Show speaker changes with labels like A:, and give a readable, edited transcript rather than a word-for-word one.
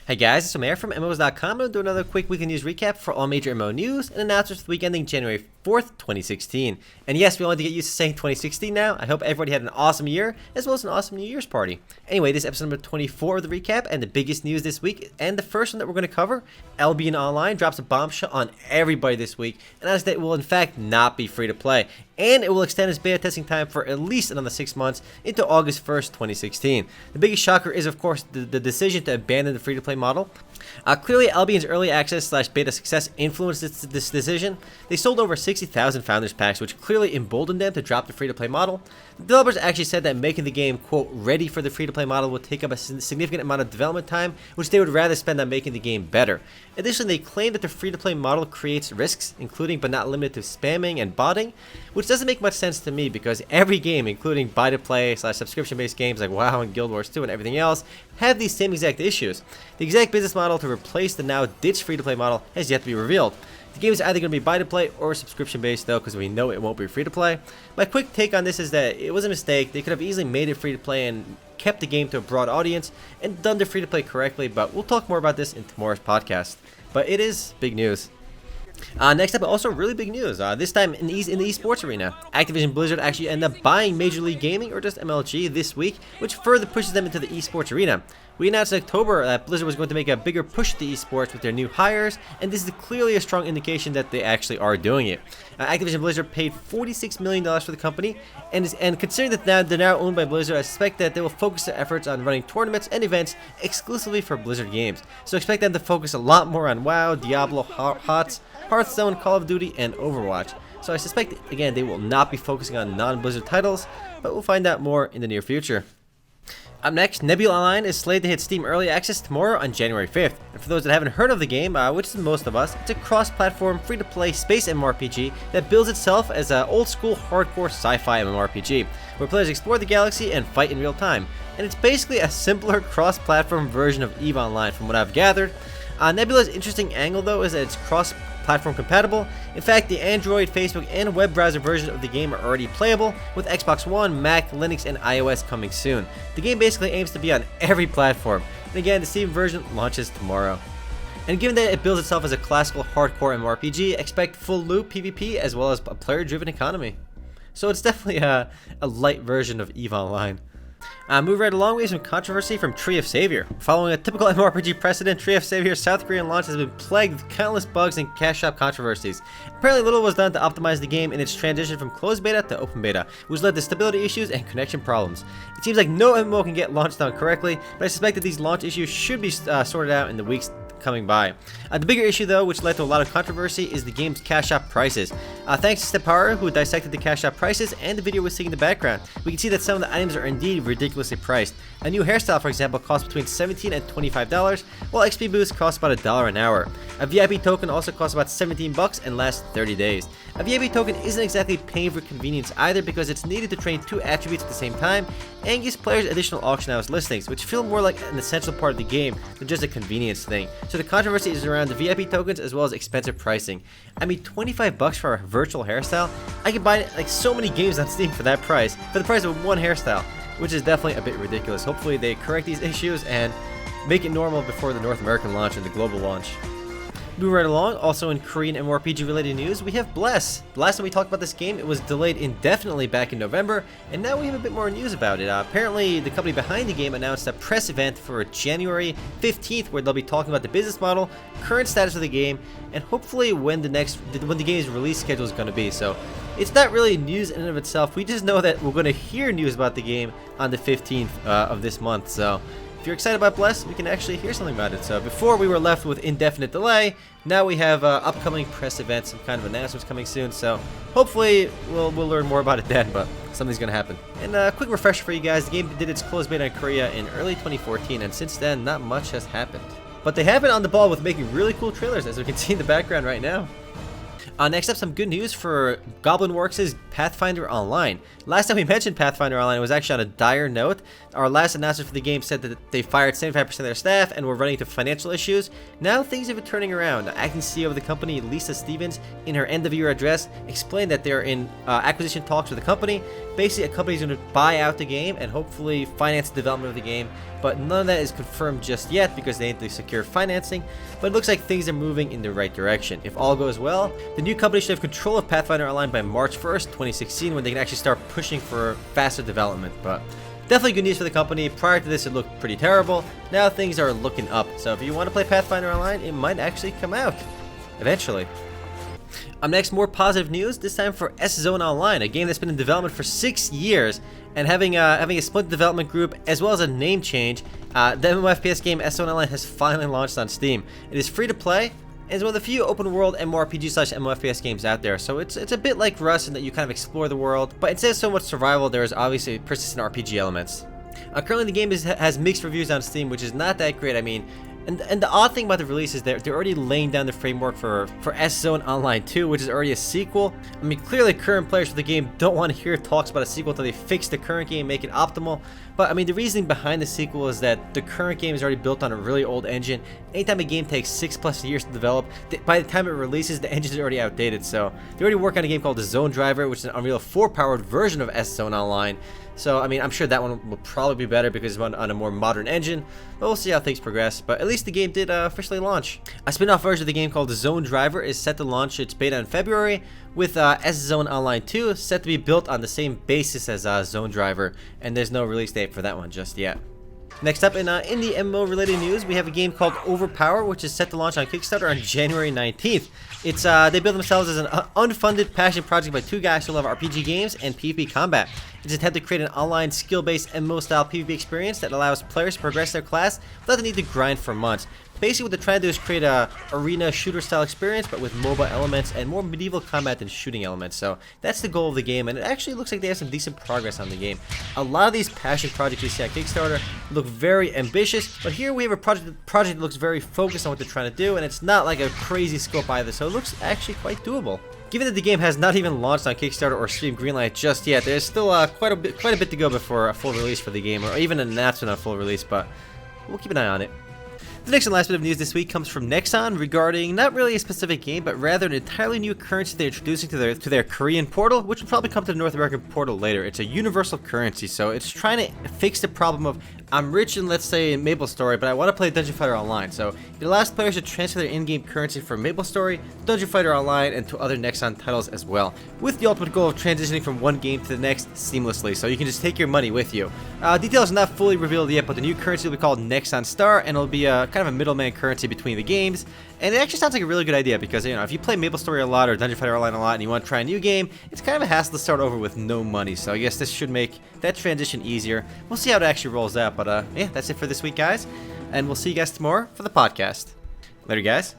A: Hey guys, it's Omer from MMOs.com. I'm going to do another quick weekly news recap for all major MMO news and announcements for the week ending January 4th, 2016. And yes, we all need to get used to saying 2016 now. I hope everybody had an awesome year, as well as an awesome New Year's party. Anyway, this is episode number 24 of the recap, and the biggest news this week, and the first one that we're going to cover, Albion Online drops a bombshell on everybody this week, and announced that it will in fact not be free to play. And it will extend its beta testing time for at least another 6 months into August 1st, 2016. The biggest shocker is, of course, the decision to abandon the free-to-play model. Clearly, Albion's early access / beta success influenced this decision. They sold over 60,000 Founders Packs, which clearly emboldened them to drop the free-to-play model. The developers actually said that making the game, quote, ready for the free-to-play model would take up a significant amount of development time, which they would rather spend on making the game better. Additionally, they claim that the free-to-play model creates risks, including but not limited to spamming and botting, which doesn't make much sense to me because every game, including buy-to-play / subscription-based games like WoW and Guild Wars 2 and everything else, have these same exact issues. The exact business model to replace the now ditched free-to-play model has yet to be revealed. The game is either going to be buy-to-play or subscription-based though, because we know it won't be free-to-play. My quick take on this is that it was a mistake. They could have easily made it free-to-play and kept the game to a broad audience and done the free-to-play correctly, but we'll talk more about this in tomorrow's podcast. But it is big news. Next up, also really big news. This time in the esports arena, Activision Blizzard actually ended up buying Major League Gaming, or just MLG, this week, which further pushes them into the esports arena. We announced in October that Blizzard was going to make a bigger push to esports with their new hires, and this is clearly a strong indication that they actually are doing it. Activision Blizzard paid $46 million for the company, and considering that they're now owned by Blizzard, I suspect that they will focus their efforts on running tournaments and events exclusively for Blizzard games. So expect them to focus a lot more on WoW, Diablo, HOTS, Hearthstone, Call of Duty, and Overwatch. So I suspect, again, they will not be focusing on non-Blizzard titles, but we'll find out more in the near future. Up next, Nebula Online is slated to hit Steam Early Access tomorrow on January 5th. And for those that haven't heard of the game, which is most of us, it's a cross-platform, free-to-play space MMORPG that bills itself as an old-school, hardcore sci-fi MMORPG, where players explore the galaxy and fight in real time. And it's basically a simpler cross-platform version of EVE Online from what I've gathered. Nebula's interesting angle, though, is that it's cross-platform compatible. In fact, the Android, Facebook, and web browser versions of the game are already playable, with Xbox One, Mac, Linux, and iOS coming soon. The game basically aims to be on every platform. And again, the Steam version launches tomorrow. And given that it builds itself as a classical hardcore MMORPG, expect full loop PvP as well as a player-driven economy. So it's definitely a light version of EVE Online. Move right along, we have some controversy from Tree of Savior. Following a typical MMORPG precedent, Tree of Savior's South Korean launch has been plagued with countless bugs and cash shop controversies. Apparently little was done to optimize the game in its transition from closed beta to open beta, which led to stability issues and connection problems. It seems like no MMO can get launched done correctly, but I suspect that these launch issues should be sorted out in the weeks coming by. The bigger issue though, which led to a lot of controversy, is the game's cash shop prices. Thanks to Stepara, who dissected the cash shop prices and the video we're seeing in the background, we can see that some of the items are indeed ridiculously priced. A new hairstyle, for example, costs between $17 and $25, while XP boost costs about $1 an hour. A VIP token also costs about $17 and lasts 30 days. A VIP token isn't exactly paying for convenience either, because it's needed to train 2 attributes at the same time and gives players additional auction house listings, which feel more like an essential part of the game than just a convenience thing. So the controversy is around the VIP tokens as well as expensive pricing. I mean, $25 for a virtual hairstyle? I can buy like so many games on Steam for that price, for the price of one hairstyle, which is definitely a bit ridiculous. Hopefully they correct these issues and make it normal before the North American launch and the global launch. Moving right along, also in Korean MMORPG related news, we have Bless. The last time we talked about this game, it was delayed indefinitely back in November, and now we have a bit more news about it. Apparently, the company behind the game announced a press event for January 15th, where they'll be talking about the business model, current status of the game, and hopefully when the game's release schedule is going to be. So it's not really news in and of itself. We just know that we're going to hear news about the game on the 15th of this month. So if you're excited about Bless, we can actually hear something about it. So before we were left with indefinite delay, now we have upcoming press events, some kind of announcements coming soon. So hopefully we'll learn more about it then, but something's going to happen. And a quick refresher for you guys, the game did its closed beta in Korea in early 2014, and since then not much has happened. But they have been on the ball with making really cool trailers, as we can see in the background right now. Next up, some good news for Goblin Works' Pathfinder Online. Last time we mentioned Pathfinder Online, it was actually on a dire note. Our last announcement for the game said that they fired 75% of their staff and were running into financial issues. Now things have been turning around. Acting CEO of the company, Lisa Stevens, in her end-of-year address, explained that they're in acquisition talks with the company. Basically, a company's going to buy out the game and hopefully finance the development of the game. but none of that is confirmed just yet because they need to secure financing, but it looks like things are moving in the right direction. If all goes well, the new company should have control of Pathfinder Online by March 1st, 2016, when they can actually start pushing for faster development, but definitely good news for the company. Prior to this, it looked pretty terrible. Now things are looking up, so if you want to play Pathfinder Online, it might actually come out eventually. Next, more positive news, this time for sZone Online, a game that's been in development for 6 years, and having a split development group as well as a name change. The MMOFPS game sZone Online has finally launched on Steam. It is free to play, and is one of the few open world MMORPG/MMOFPS games out there, so it's a bit like Rust in that you kind of explore the world, but instead of so much survival, there is obviously persistent RPG elements. Currently the game has mixed reviews on Steam, which is not that great. I mean, and the odd thing about the release is they're already laying down the framework for sZone Online 2, which is already a sequel. I mean, clearly current players for the game don't want to hear talks about a sequel until they fix the current game and make it optimal. But I mean, the reasoning behind the sequel is that the current game is already built on a really old engine. Anytime a game takes 6+ years to develop, by the time it releases, the engine is already outdated. So they already work on a game called the Zone Driver, which is an Unreal 4 powered version of sZone Online. So, I mean, I'm sure that one will probably be better because it's run on a more modern engine, but we'll see how things progress. But at least the game did officially launch. A spin-off version of the game called the Zone Driver is set to launch its beta in February, with sZone Online 2 set to be built on the same basis as Zone Driver, and there's no release date for that one just yet. Next up, in the MMO related news, we have a game called Overpower, which is set to launch on Kickstarter on January 19th. It's they build themselves as an unfunded passion project by two guys who love RPG games and PvP combat. It's intended to create an online skill-based MMO-style PvP experience that allows players to progress their class without the need to grind for months. Basically, what they're trying to do is create a arena shooter-style experience, but with MOBA elements and more medieval combat than shooting elements. So that's the goal of the game, and it actually looks like they have some decent progress on the game. A lot of these passion projects you see on Kickstarter look very ambitious, but here we have a project that looks very focused on what they're trying to do, and it's not like a crazy scope either, so it looks actually quite doable. Given that the game has not even launched on Kickstarter or Steam Greenlight just yet, there's still quite a bit to go before a full release for the game, or even an announcement on full release, but we'll keep an eye on it. The next and last bit of news this week comes from Nexon regarding not really a specific game, but rather an entirely new currency they're introducing to their Korean portal, which will probably come to the North American portal later. It's a universal currency, so it's trying to fix the problem of, I'm rich in, let's say, MapleStory, but I want to play Dungeon Fighter Online. So it allows players to transfer their in-game currency from MapleStory, Dungeon Fighter Online, and to other Nexon titles as well, with the ultimate goal of transitioning from one game to the next seamlessly, so you can just take your money with you. Details are not fully revealed yet, but the new currency will be called Nexon Star, and it'll be kind of a middleman currency between the games. And it actually sounds like a really good idea because, you know, if you play MapleStory a lot or Dungeon Fighter Online a lot and you want to try a new game, it's kind of a hassle to start over with no money. So I guess this should make that transition easier. We'll see how it actually rolls out, but yeah, that's it for this week, guys. And we'll see you guys tomorrow for the podcast. Later, guys.